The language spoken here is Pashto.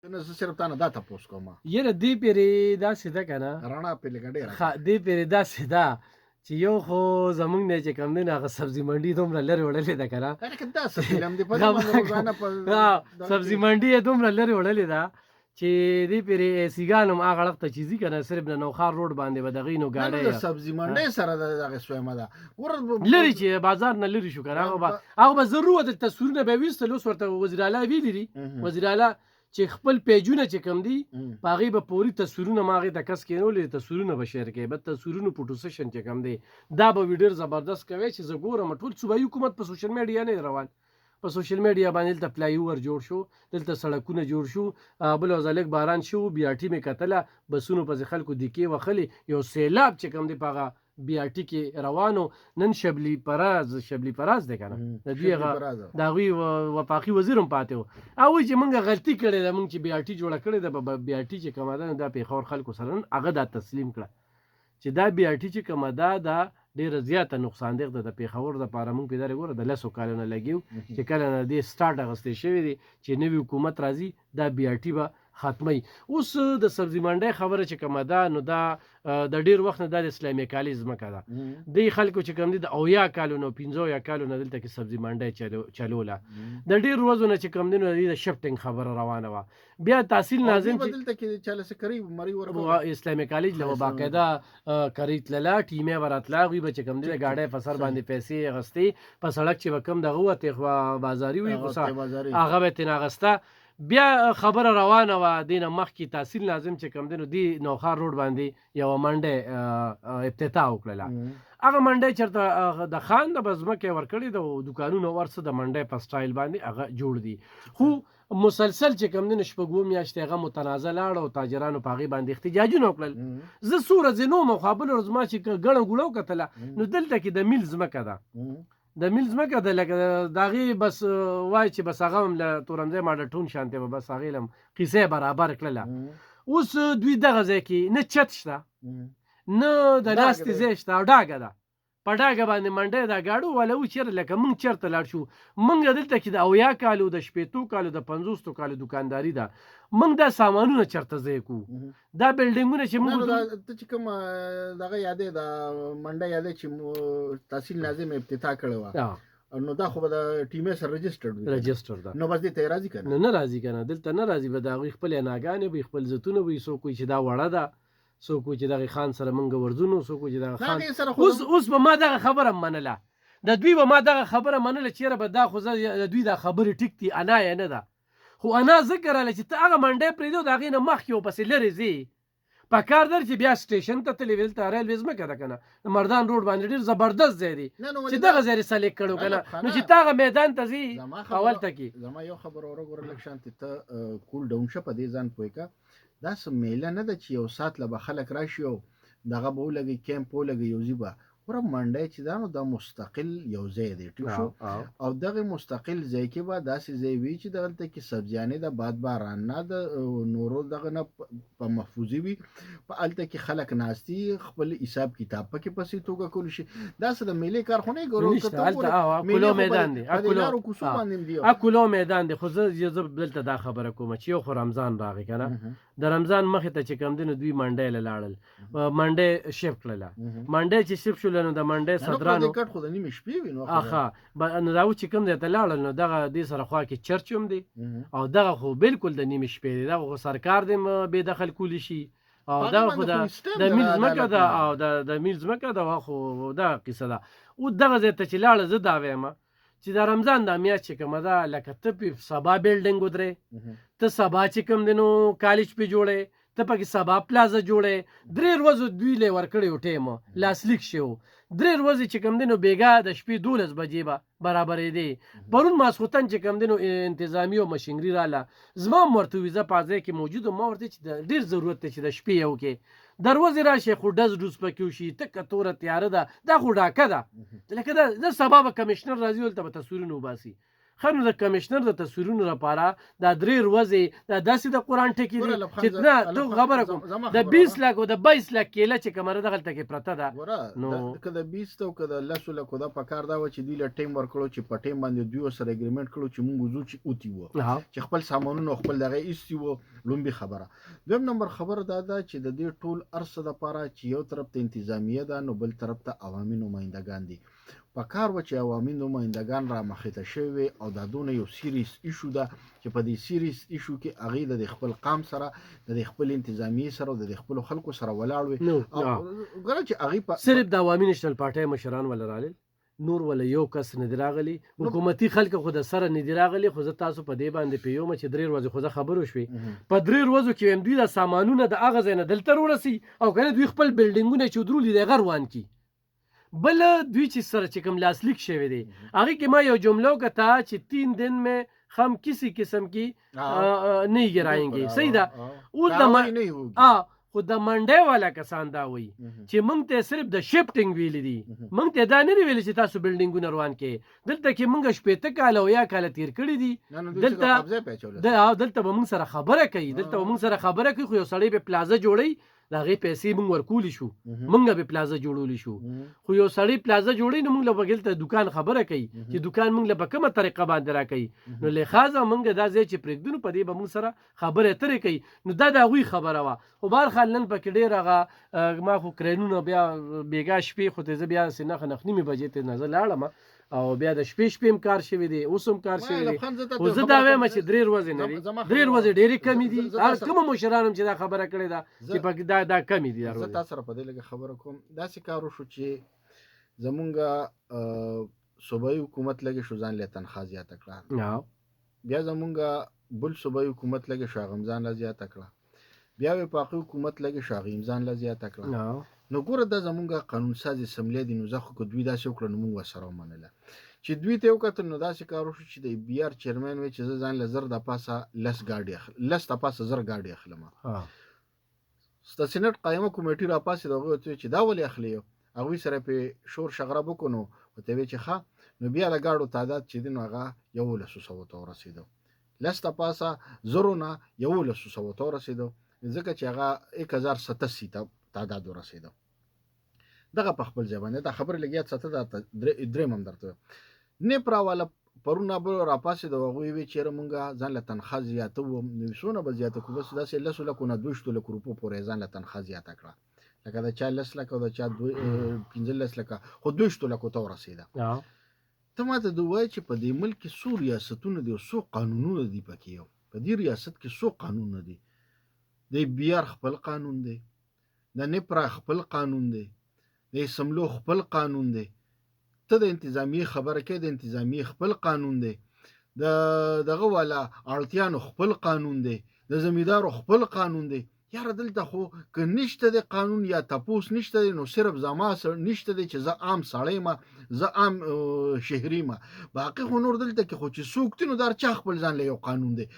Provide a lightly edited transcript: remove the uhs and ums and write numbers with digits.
نه زه صرف تا نه دا تپوس کوم یره دې پیرې داسې ده که نه رڼا پې لږه ډېره دې پیرې داسې ده چې یو خو زمونږ نه چې کوم دی نو هغه سبزي منډي دومره لرې وړلې ده که نه که دا څه فلم دی په دې باندې روزانه په سبزي منډي یې دومره لرې وړلې ده چې دې پیرې سیګان هم هغه اړخ ته چې ځي که نه صرف د نوخار روډ باندې به دغې نو ګاډی ګاډی سبزي منډۍ سره د دغې سویمه ده لرې چې بازار نه لرې شو که نه هغه به ضرور ورته تصویرونه به یې ویستل اوس ورته وزیر اعلی ویلي دي وزیر اعلی چې خپل پیجونه چې کوم دي په هغې به پوري تصویرونه ما هغې ته کس کېنولې تصویرونه به شیر کوي به تصویرونو فوټو سیشن چې کوم دی دا به وي ډېر زبردست کوي چې زه ګورم ټول صوبایي حکومت په سوشل میډیا نه روان په سوشل میډیا باندې دلته فلای اوور جوړ شو دلته سړکونه جوړ شو بل ورځ لږ باران شو بي آر ټي مې کتله بسونو پسې خلکو دیکې وخلې یو سیلاب چې کوم دی په هغه بي آر ټي کې روانو نن شبلی پراز دی که نه د دوی هغه د هغوی وفاقي وزیر هم پاتې و هغوی چې موږ غلطي کړې ده موږ چې بي آر ټي جوړه کړې ده بي آر ټي چې کومه ده دا پېښور خلکو سره نن هغه دا تسلیم کړه چې دا بي آر ټي چې کومه ده دا ډېره زیاته نقصاندېخ ده د پېښور دپاره موږ پې دارې ګوره د 10 کالو نه لګیو چې کله نه دې سټارټ اخیستی شوی دی چې نوي حکومت راځي دا بي آر ټي به ختموي اوس د سبزي منډۍ خبره چې کومه ده نو دا د ډېر وخت نه دا د اسلامي کالي ځمکه ده دې خلکو چې کوم دي د 70 کالو نه 50 کالو نه دلته کې سبزي منډۍ چلوله د ډېر ورځو نه چې کوم دي نو د شفټینګ خبره روانه وه بیا تحصیل ناظم اسلامي کالج له باقاعده کری تلله ټیمې به راتله هغوی به چې کوم دي د ګاډۍ په سر باندې پیسې اخیستې په سړک چې به کوم دغه وتې بازاري وي هغه به یې ترېنه اخیسته بیا خبره روانه وه دې نه مخکې تحصیل ناظم چې کوم دی نو دې نوخار روډ باندې یوه منډۍ افتتاح وکړله هغه منډۍ چېرته د خان د به ځمکه یې ورکړې ده دوکانونه ورڅه د منډۍ په سټایل باندې هغه جوړ دي خو مسلسل چې کوم دی نو شپږ اووه میاشتې هغه متنازع لاړه او تاجرانو په هغې باندې احتجاجونه وکړل زه څو ورځې نه وم او خوا بله ورځ ما چې ګڼه ګوڼه وکتله نو دلته کې د میل ځمکه ده د میل ځمکه ده لکه د هغې بس وایي چې بس هغه هم له تورنځی ماډلټون شانتې به بس هغې له هم قیصه برابر کړله اوس دوی دغه ځای کې نه چت شته نه د ناستې ځای شته او ډاګه ده په ډاګه باندې منډۍ دا ګاډو والا و چېرته لکه موږ چېرته لاړ شو موږ دلته کې د 70 کالو د 50 کالو د 50 کالو دوکانداري ده موږ دا سامانونه چېرته ځای کوو دا بلډینګونه چې موږ ته چې کوم دغه یادې د منډۍ یادې چې تحصیل ناظم افتتاح کړې وه نو دا خو به د ټیمې سره رجسټر ده نو بس دې ته راځي که نه راځي که نه دلته نه راځي به د هغوی خپل اناګانې به خپل زتونه به څوک وایي چې دا وړه ده څوک وایي چې دغه خان سره موږ ورځو څوک وایي چې دغه خان اوس به ما دغه خبره منله د دوی به ما دغه خبره منله چېرې به دا خو زه د دوی دا خبرې ټیک دي انا یې نه ده خو انا ځکه راله چې ته هغه منډۍ پرېږدې او د هغې نه مخکې ورپسې لرې ځې په کار در چې بیا سټیشن ته تللی وې دلته ریلوې ځمکه ده که نه د مردان روډ باندې ډېر زبردست ځای دی چې دغه ځای یې سلیکټ کړو که نه نو چې ته هغه میدان ته ځې اولته کې زما یو خبره وروګوره لږ شانتې ته کول ډاون شه په دې ځان پوه که دا څه میله نه ده چې یو ساعت له به خلک راشي او دغه به ولګي کیمپ ولګي یو ځي به ګوره منډۍ چې دا نو دا مستقل یو ځای دی ټیک شو او دغه مستقل ځای کې به داسې ځای وي چې دلته کې سبزیانې د باد باران نه د نورو دغه نه په محفوظي وي په هلته کې خلک ناستي خپل حساب کتاب پکې پسې توګه کولی شي داسې د میلې کار خو نه اکولو میدان دی اکولو میدان دی خو زه دلته دا خبره کوم چې یو خو رمضان راغی که نه د رمضان مخې ته چې کوم دی نو دوی منډۍ له لاړل منډۍ شیفټ کړله منډۍ چې شیفټ شول نو د منډۍ صدرانو اخه نو دا اوس چې کوم ځای ته لاړل نو دغه دې سره خوا کې چرچ هم دی او دغه خو بالکل د نیمې شپې دی دغه خو سرکار دی بې دخل کولی شي او دغه خو د میل ځمکه ده او د میل ځمکه ده خو دغه قصه ده اوس دغه ځای ته چې لاړه زه دا وایم چې د رمضان دا میاشت چې کومه ده لکه ته پې سبا بلډینګ ودرې ته سبا چې کوم دی نو کالج پې جوړې ته پکې سبا پلازه جوړې 3 ورځو دوی له ورکړی و ټیم لاسلیک شو 3 ورځې چې کوم دی نو بېګا د شپې 12 بجې به برابرېدې پرون ماسخوتن چې کوم دی نو انتظامي او مشینري راله زما هم ورته وي زه په ځای کې موجود ما ورته چې ډېر ضرورت دی چې د شپې یو کې دروازې راشي خو ډز ډوز پکې وشي تکه توره تیاره ده دا خو ډاکه ده لکه دا سبا به کمیشنر راځي هلته به تصویرونه وباسي خنو د کمشنر د تصویرونو لپاره دا 3 ورځې دا داسې د قران ټکی دي چې نه ته خبره کوم د 20 لک او د 22 لک کېله چې کمره دغه ته کې پرته ده نو کله 20 او کله 10 لک دا پکار دا و چې دی له ټیم ورکړو چې په ټیم باندې دوی سره اګریمنت کړو چې مونږ وزو چې اوتی وو چې خپل سامانونه خپل دغه ایستي وو لومبي خبره دویم نمبر خبره دا ده چې د دې ټول ارسه د لپاره چې یو طرف ته انتظامیه ده نو بل طرف ته عوامي نمائندگان دي په کار و چې عوامي نمائندگان را مخې ته شوي او دا دونه یو سیریس ایشو ده چې په دې سیریس ایشو کې هغې د خپل قام سره د خپل انتظامیې سره او د خپلو خلکو سره ولاړ وي ګوره چې هغې صرف د عوامي نېشنل پارټۍ مشران ولا رالل نور ولا یو کس نه دی راغلی حکومتي خلک خو د سره نه دی راغلی خو زه تاسو په دې باندې پیوم چې 3 ورځې خو زه خبر وشوي په 3 ورځو کې هم دوی د سامانونه د هغه ځای نه دلته ورسي او کنه دوی خپل بلډینګونه چې درولي دی غروان کی بل دوی چې سره چې کوم لاسلیک شوی دی هغه کې ما یو جمله کتا چې 3 दिन में हम किसी किस्म की नहीं गिराएंगे صحیح ده او خو د منډه والا کسان دا وایي چې موږ ته صرف د شفټینګ ویل دي موږ ته دا نه ویل چې تاسو بلډینګونه روان کې دلته کې موږ شپېته کال او یا کال تیر کړی دي دلته به موږ سره خبره کوي خو یو سړی به پلازا جوړي دا غي پیسې موږ ورکول شو موږ به پلازا جوړول شو خو یو سړی پلازا جوړي نو موږ له بغلته دکان خبره کوي چې دکان موږ له په کومه طریقه باندې راکړي نو لخوا موږ دا ځای چې پرېږدو په دې به موږ سره خبره اترې کوي نو دا د هغوی خبره وه خو بهرحال نن پکې ډېر هغه ما خو کرینونه بیا بېګا شپې خو ته زه بیا نخه نیمې بجې ته نه زه لاړم او بیا د شپې هم کار شوی دی اوس هم کار شوی دی خو زه دا وایم چې 3 ورځې نه دي 3 ورځې ډېرې کمې دي هر کومه مشران هم چې دا خبره کړې ده چې پکې دا کمې دي زه تاسو سره په دې لږه خبره کوم داسې کار وشو چې زمونږ صوبایي حکومت لګې شو ځان له تنخواه زیاته کړه بیا زمونږ بل صوبایي حکومت لګې شو هغه ځان له زیاته کړه بیا وفاقي حکومت لګې شو هغه ځان له زیاته کړه نو ګوره دا زمونږ قانون ساز اسمبلی دی نو زه خو که دوی داسې وکړه نو موږ ورسره ومنله چې دوی ته یې وکتل نو داسې کار وشو چې د بي آر چیرمین وایي چې زه ځان له 10 د پاسه 10 د پاسه 10 ګاډي اخلم د سینټ قایمه کمیټې را پاسې د هغوی ورته چې دا ولې اخلي هغوی سره پې شور شغره وکړو نو ورته ویې چې ښه نو بیا د ګاډو تعداد چې دی نو هغه 1100 ته ورسېدو 10 د پاسه 0 نه 1100 ته ورسېدو ځکه چې هغه 1087 تعداد ورسېده دغه په خپل ځای باندې دا خبرې لګیا ساته دا درېم هم درته نیپرا والا پرونه به راپاسېد او هغوی ویې چېرې مونږ ځان له تنخواه زیاته وو نو څونه به زیاته کړو بس داسې 10 لکو نه 200 لکو روپو پورې ځان له تنخواه زیاته کړه لکه د چا 10 لکه او د چا 15 لکه خو 200 لکو ته ورسېده ته ما ته د وایي چې په دې ملک کې څو ریاستونه دي او څو قانونونه دي پکې په دې ریاست کې څو قانونونه دي د بي آر خپل قانون دی د نیپرا خپل قانون دی د اسمبلو خپل قانون دی ته د انتظامیې خبره کوي د انتظامیې خپل قانون دی د دغه والا اړتیانو خپل قانون دی د زمیندارو خپل قانون دی یاره دلته خو که نشته د قانون یا تپوس نشته دی نو صرف زما نشته دی چې زه عام سړی ما زه عام شهري ما باقي خو نور دلته کې خو چې څوک دي نو دا چا خپل ځان له یو قانون دی